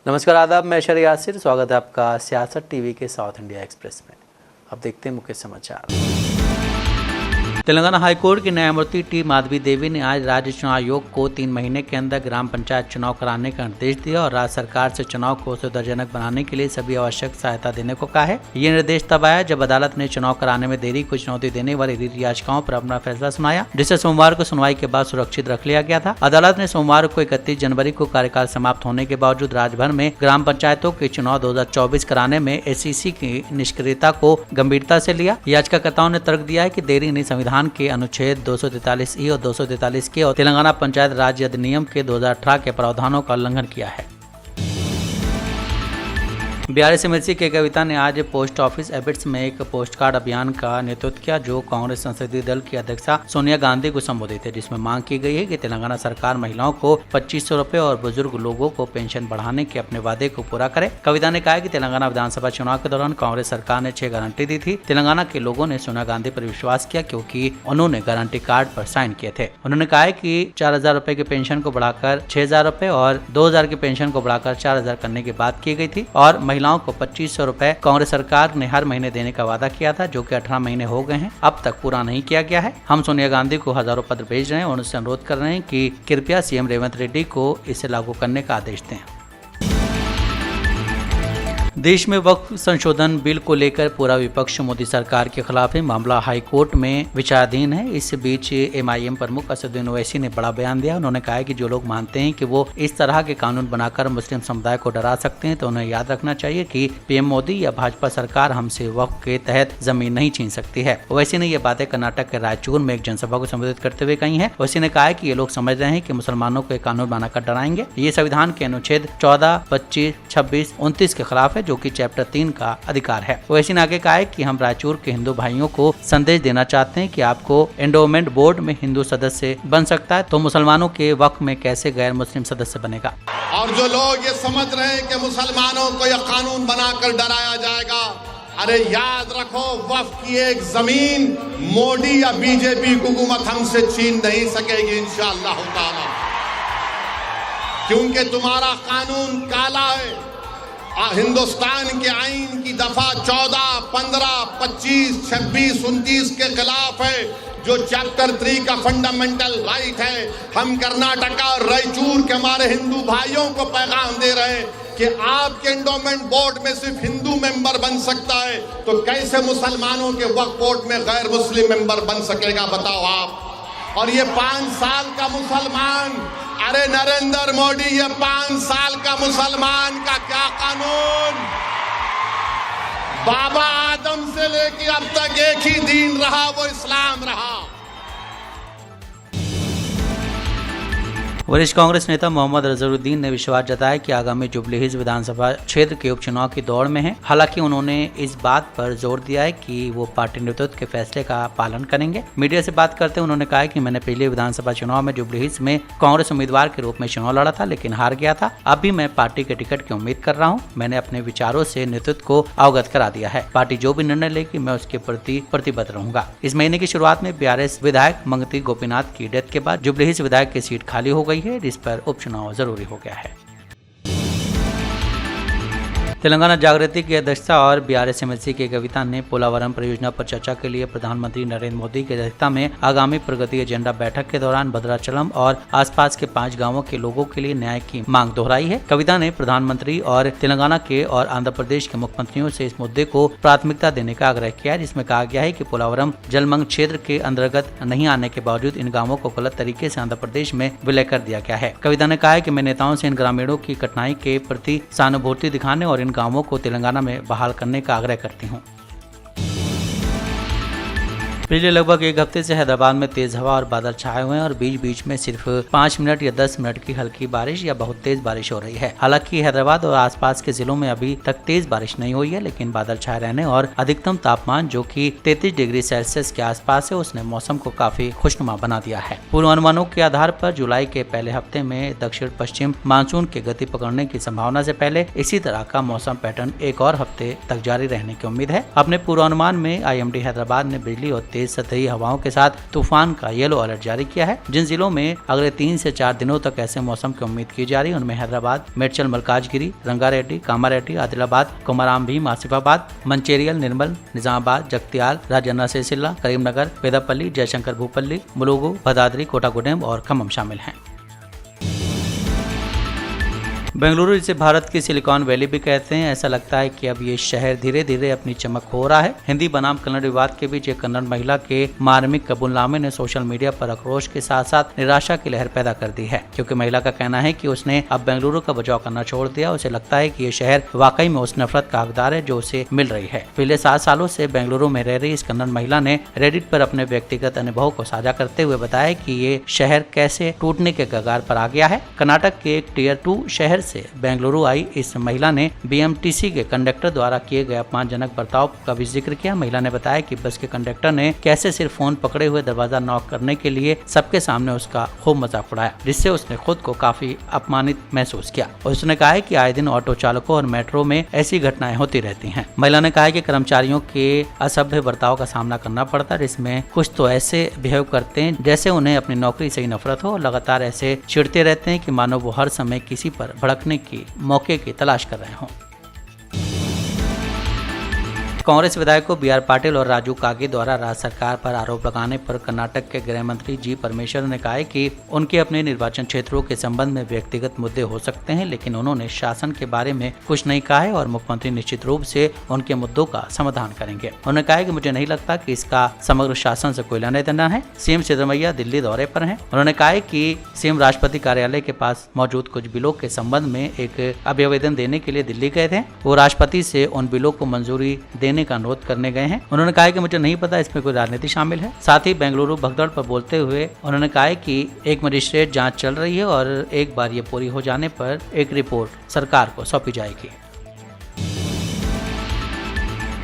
नमस्कार, आदाब। मैं शर यासिर, स्वागत है आपका सियासत टीवी के साउथ इंडिया एक्सप्रेस में। अब देखते हैं मुख्य समाचार। तेलंगाना हाईकोर्ट की न्यायमूर्ति टी माधवी देवी ने आज राज्य चुनाव आयोग को 3 महीने के अंदर ग्राम पंचायत चुनाव कराने का निर्देश दिया और राज्य सरकार से चुनाव को सुविधाजनक बनाने के लिए सभी आवश्यक सहायता देने को कहा है। ये निर्देश तब आया जब अदालत ने चुनाव कराने में देरी को चुनौती देने वाली रिट याचिकाओं पर अपना फैसला सुनाया, जिसे सोमवार को सुनवाई के बाद सुरक्षित रख लिया गया था। अदालत ने सोमवार को 31 जनवरी को कार्यकाल समाप्त होने के बावजूद राज्य भर में ग्राम पंचायतों के चुनाव 2024 कराने में SEC की निष्क्रियता को गंभीरता से लिया। याचिकाकर्ताओं ने तर्क दिया है कि देरी ने संविधान के अनुच्छेद 243E और 243 के और तेलंगाना पंचायत राज अधिनियम के 2018 के प्रावधानों का उल्लंघन किया है। BRS-MLC के कविता ने आज पोस्ट ऑफिस एबिट्स में एक पोस्ट कार्ड अभियान का नेतृत्व किया, जो कांग्रेस संसदीय दल की अध्यक्षा सोनिया गांधी को संबोधित है, जिसमें मांग की गई है कि तेलंगाना सरकार महिलाओं को 2500 रुपए और बुजुर्ग लोगों को पेंशन बढ़ाने के अपने वादे को पूरा करे। कविता ने कहा कि तेलंगाना विधानसभा चुनाव के दौरान कांग्रेस सरकार ने 6 गारंटी दी थी। तेलंगाना के लोगों ने सोनिया गांधी पर विश्वास किया क्योंकि उन्होंने गारंटी कार्ड पर साइन किए थे। उन्होंने कहा कि 4000 रुपए की पेंशन को बढ़ाकर 6000 रुपए और 2000 की पेंशन को बढ़ाकर 4000 करने की बात की गई थी और महिलाओं को 2500 रुपए कांग्रेस सरकार ने हर महीने देने का वादा किया था, जो कि 18 महीने हो गए हैं, अब तक पूरा नहीं किया गया है। हम सोनिया गांधी को हजारों पत्र भेज रहे हैं और उनसे अनुरोध कर रहे हैं कि कृपया CM रेवंत रेड्डी को इसे लागू करने का आदेश दें। देश में वक्फ संशोधन बिल को लेकर पूरा विपक्ष मोदी सरकार के खिलाफ है। मामला हाई कोर्ट में विचाराधीन है। इस बीच MIM प्रमुख असदुद्दीन ओवैसी ने बड़ा बयान दिया। उन्होंने कहा है कि जो लोग मानते हैं कि वो इस तरह के कानून बनाकर मुस्लिम समुदाय को डरा सकते हैं, तो उन्हें याद रखना चाहिए कि PM मोदी या भाजपा सरकार हमसे वक्फ के तहत जमीन नहीं छीन सकती है। ओवैसी ने ये बातें कर्नाटक के रायचूर में एक जनसभा को संबोधित करते हुए कही है। ओवैसी ने कहा है कि ये लोग समझ रहे हैं कि मुसलमानों को एक कानून बनाकर डराएंगे। ये संविधान के अनुच्छेद 14, 25, 26, 29 के खिलाफ है, जो कि चैप्टर 3 का अधिकार है। ओवैसी ने आगे कहा है कि हम रायचूर के हिंदू भाइयों को संदेश देना चाहते हैं कि आपको एंडोमेंट बोर्ड में हिंदू सदस्य बन सकता है, तो मुसलमानों के वक्फ में कैसे गैर मुस्लिम सदस्य बनेगा। और जो लोग ये समझ रहे हैं कि मुसलमानों को यह कानून बनाकर डराया जाएगा, अरे याद रखो, वक्फ की एक जमीन मोदी या BJP हुकूमत हमसे छीन नहीं सकेगी इंशाअल्लाह ताला, क्योंकि तुम्हारा कानून काला है। हिंदुस्तान के आईन की दफा 14, 15, 25, 26, 29 के खिलाफ है, जो चैप्टर 3 का फंडामेंटल राइट है। हम कर्नाटका और रायचूर के हमारे हिंदू भाइयों को पैगाम दे रहे हैं कि आपके एंडोमेंट बोर्ड में सिर्फ हिंदू मेंबर बन सकता है, तो कैसे मुसलमानों के वक्फ बोर्ड में गैर मुस्लिम मेंबर बन सकेगा, बताओ आप। और ये 5 साल का मुसलमान, अरे नरेंद्र मोदी, ये 5 साल का मुसलमान का क्या कानून? बाबा आदम से लेके अब तक एक ही दीन रहा, वो इस्लाम रहा। वरिष्ठ कांग्रेस नेता मोहम्मद अजहरुद्दीन ने विश्वास जताया कि आगामी जुबली हिल्स विधानसभा क्षेत्र के उपचुनाव की दौड़ में है। हालांकि उन्होंने इस बात पर जोर दिया है कि वो पार्टी नेतृत्व के फैसले का पालन करेंगे। मीडिया से बात करते हुए उन्होंने कहा कि मैंने पिछले विधानसभा चुनाव में जुबली हिल्स में कांग्रेस उम्मीदवार के रूप में चुनाव लड़ा था, लेकिन हार गया था। अब भी मैं पार्टी के टिकट की उम्मीद कर रहा हूँ। मैंने अपने विचारों से नेतृत्व को अवगत करा दिया है। पार्टी जो भी निर्णय लेगी, मैं उसके प्रति प्रतिबद्ध रहूंगा। इस महीने की शुरुआत में BRS विधायक मंगती गोपीनाथ की डेथ के बाद जुबली हिल्स विधायक की सीट खाली हो गई है, जिस पर उपचुनाव जरूरी हो गया है। तेलंगाना जागृति की अध्यक्षता और BRS-MLC के कविता ने पोलावरम परियोजना पर चर्चा के लिए प्रधानमंत्री नरेंद्र मोदी की अध्यक्षता में आगामी प्रगति एजेंडा बैठक के दौरान भद्राचलम और आसपास के 5 गांवों के लोगों के लिए न्याय की मांग दोहराई है। कविता ने प्रधानमंत्री और तेलंगाना के और आंध्र प्रदेश के मुख्यमंत्रियों से इस मुद्दे को प्राथमिकता देने का आग्रह किया है, जिसमें कहा गया है कि पोलावरम जलमग्न क्षेत्र के अंतर्गत नहीं आने के बावजूद इन गाँवों को गलत तरीके से आंध्र प्रदेश में विलय कर दिया गया है। कविता ने कहा है कि मैं नेताओं से इन ग्रामीणों की कठिनाई के प्रति सहानुभूति दिखाने और इन गांवों को तेलंगाना में बहाल करने का आग्रह करती हूँ। पिछले लगभग 1 हफ्ते से हैदराबाद में तेज हवा और बादल छाए हुए हैं और बीच बीच में सिर्फ 5 मिनट या 10 मिनट की हल्की बारिश या बहुत तेज बारिश हो रही है। हालांकि हैदराबाद और आसपास के जिलों में अभी तक तेज बारिश नहीं हुई है, लेकिन बादल छाए रहने और अधिकतम तापमान जो कि 33 डिग्री सेल्सियस के आसपास है, उसने मौसम को काफी खुशनुमा बना दिया है। पूर्वानुमानों के आधार पर जुलाई के पहले हफ्ते में दक्षिण पश्चिम मानसून की गति पकड़ने की संभावना से पहले इसी तरह का मौसम पैटर्न एक और हफ्ते तक जारी रहने की उम्मीद है। अपने पूर्वानुमान में IMD हैदराबाद ने बिजली और तेज सतही हवाओं के साथ तूफान का येलो अलर्ट जारी किया है। जिन जिलों में अगले 3 से 4 दिनों तक ऐसे मौसम की उम्मीद की जा रही है उनमें हैदराबाद, मेड्चल मलकाजगिरी, रंगारेड्डी, कामारेड्डी, आदिलाबाद, कोमराम भीम, आसिफाबाद, मंचेरियल, निर्मल, निजामाबाद, जगतियाल, राजन्ना सिरसिल्ला, करीमनगर, पेदापल्ली, जयशंकर भूपल्ली, मुलुगु, भदादरी, कोटागुडेम और खम्मम शामिल हैं। बेंगलुरु जिसे भारत की सिलिकॉन वैली भी कहते हैं, ऐसा लगता है कि अब ये शहर धीरे धीरे अपनी चमक खो रहा है। हिंदी बनाम कन्नड़ विवाद के बीच एक कन्नड़ महिला के मार्मिक कबूलनामे ने सोशल मीडिया पर आक्रोश के साथ साथ निराशा की लहर पैदा कर दी है, क्योंकि महिला का कहना है कि उसने अब बेंगलुरु का बचाव करना छोड़ दिया। उसे लगता है कि ये शहर वाकई में उस नफरत का हकदार है जो उसे मिल रही है। पिछले 7 सालों से बेंगलुरु में रह रही इस कन्नड़ महिला ने रेडिट पर अपने व्यक्तिगत अनुभव को साझा करते हुए बताया कि ये शहर कैसे टूटने के कगार पर आ गया है। कर्नाटक के एक टियर 2 शहर से बेंगलुरु आई इस महिला ने बीएमटीसी के कंडक्टर द्वारा किए गए अपमानजनक बर्ताव का भी जिक्र किया। महिला ने बताया कि बस के कंडक्टर ने कैसे सिर्फ फोन पकड़े हुए दरवाजा नॉक करने के लिए सबके सामने उसका खूब मजाक उड़ाया, जिससे उसने खुद को काफी अपमानित महसूस किया। उसने कहा है कि आए दिन ऑटो चालकों और मेट्रो में ऐसी घटनाएं होती रहती हैं। महिला ने कहा है कि कर्मचारियों के असभ्य बर्ताव का सामना करना पड़ता है, जिसमें कुछ तो ऐसे बिहेव करते हैं जैसे उन्हें अपनी नौकरी से ही नफरत हो और लगातार ऐसे चिढ़ते रहते हैं कि मानो वो हर समय किसी पर भड़कने की मौके की तलाश कर रहे हों। कांग्रेस विधायकों बी आर पाटिल और राजू कागे द्वारा राज्य सरकार पर आरोप लगाने पर कर्नाटक के गृह मंत्री जी परमेश्वर ने कहा है कि उनके अपने निर्वाचन क्षेत्रों के संबंध में व्यक्तिगत मुद्दे हो सकते हैं, लेकिन उन्होंने शासन के बारे में कुछ नहीं कहा है और मुख्यमंत्री निश्चित रूप से उनके मुद्दों का समाधान करेंगे। उन्होंने कहा है कि मुझे नहीं लगता कि इसका समग्र शासन से कोई लेना देना है। सीएम सिद्धरमैया दिल्ली दौरे पर हैं। उन्होंने कहा है कि सीएम राष्ट्रपति कार्यालय के पास मौजूद कुछ बिलों के संबंध में एक अभिवेदन देने के लिए दिल्ली गए थे। वो राष्ट्रपति से उन बिलों को मंजूरी देने का अनुरोध करने गए हैं। उन्होंने कहा कि मुझे नहीं पता इसमें कोई राजनीति शामिल है। साथ ही बेंगलुरु भगदड़ पर बोलते हुए उन्होंने कहा कि एक मजिस्ट्रेट जांच चल रही है और एक बार ये पूरी हो जाने पर एक रिपोर्ट सरकार को सौंपी जाएगी।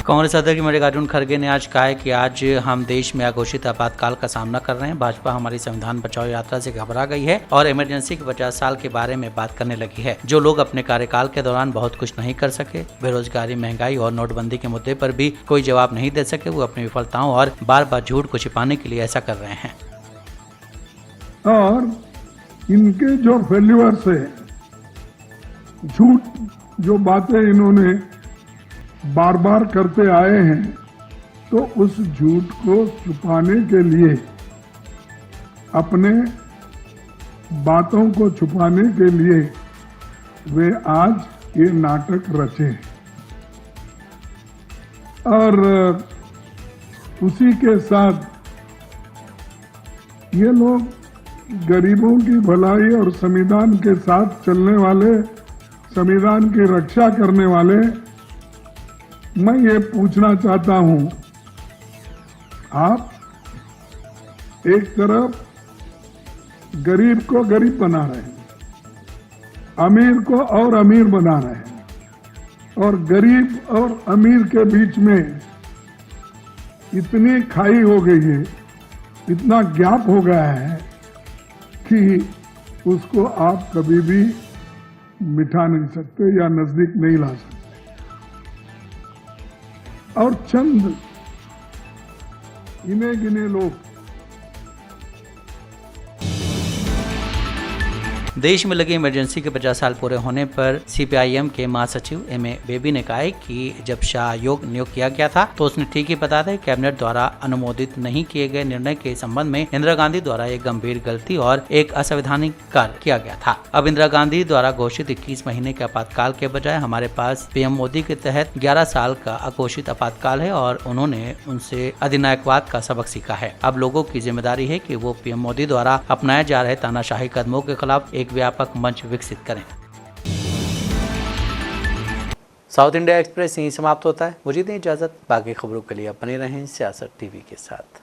कांग्रेस अध्यक्ष मल्लिकार्जुन खड़गे ने आज कहा है कि आज हम देश में अघोषित आपातकाल का सामना कर रहे हैं। भाजपा हमारी संविधान बचाओ यात्रा से घबरा गई है और इमरजेंसी के 50 साल के बारे में बात करने लगी है। जो लोग अपने कार्यकाल के दौरान बहुत कुछ नहीं कर सके, बेरोजगारी, महंगाई और नोटबंदी के मुद्दे पर भी कोई जवाब नहीं दे सके, वो अपनी विफलताओं और बार बार झूठ को छिपाने के लिए ऐसा कर रहे हैं। और इनके जो फेल्यूअर्स है, झूठ जो बातें इन्होंने बार बार करते आए हैं, तो उस झूठ को छुपाने के लिए, अपने बातों को छुपाने के लिए वे आज ये नाटक रचे और उसी के साथ ये लोग गरीबों की भलाई और संविधान के साथ चलने वाले, संविधान की रक्षा करने वाले, मैं ये पूछना चाहता हूं, आप एक तरफ गरीब को गरीब बना रहे हैं, अमीर को और अमीर बना रहे हैं और गरीब और अमीर के बीच में इतनी खाई हो गई है, इतना गैप हो गया है कि उसको आप कभी भी मिटा नहीं सकते या नजदीक नहीं ला सकते। और चंद गिने गिने लोग देश में लगी इमरजेंसी के 50 साल पूरे होने पर सीपीआईएम के महासचिव एम.ए. बेबी ने कहा है कि जब शाह आयोग नियुक्त किया गया था तो उसने ठीक ही बताया था। कैबिनेट द्वारा अनुमोदित नहीं किए गए निर्णय के संबंध में इंदिरा गांधी द्वारा एक गंभीर गलती और एक असंवैधानिक कार्य किया गया था। अब इंदिरा गांधी द्वारा घोषित 21 महीने के आपातकाल के बजाय हमारे पास पीएम मोदी के तहत 11 साल का अघोषित आपातकाल है और उन्होंने उनसे अधिनायकवाद का सबक सीखा है। अब लोगों की जिम्मेदारी है कि वो पीएम मोदी द्वारा अपनाए जा रहे तानाशाही कदमों के खिलाफ एक व्यापक मंच विकसित करें। साउथ इंडिया एक्सप्रेस यहीं समाप्त होता है। मुझे दें इजाजत। बाकी खबरों के लिए बने रहें सियासत टीवी के साथ।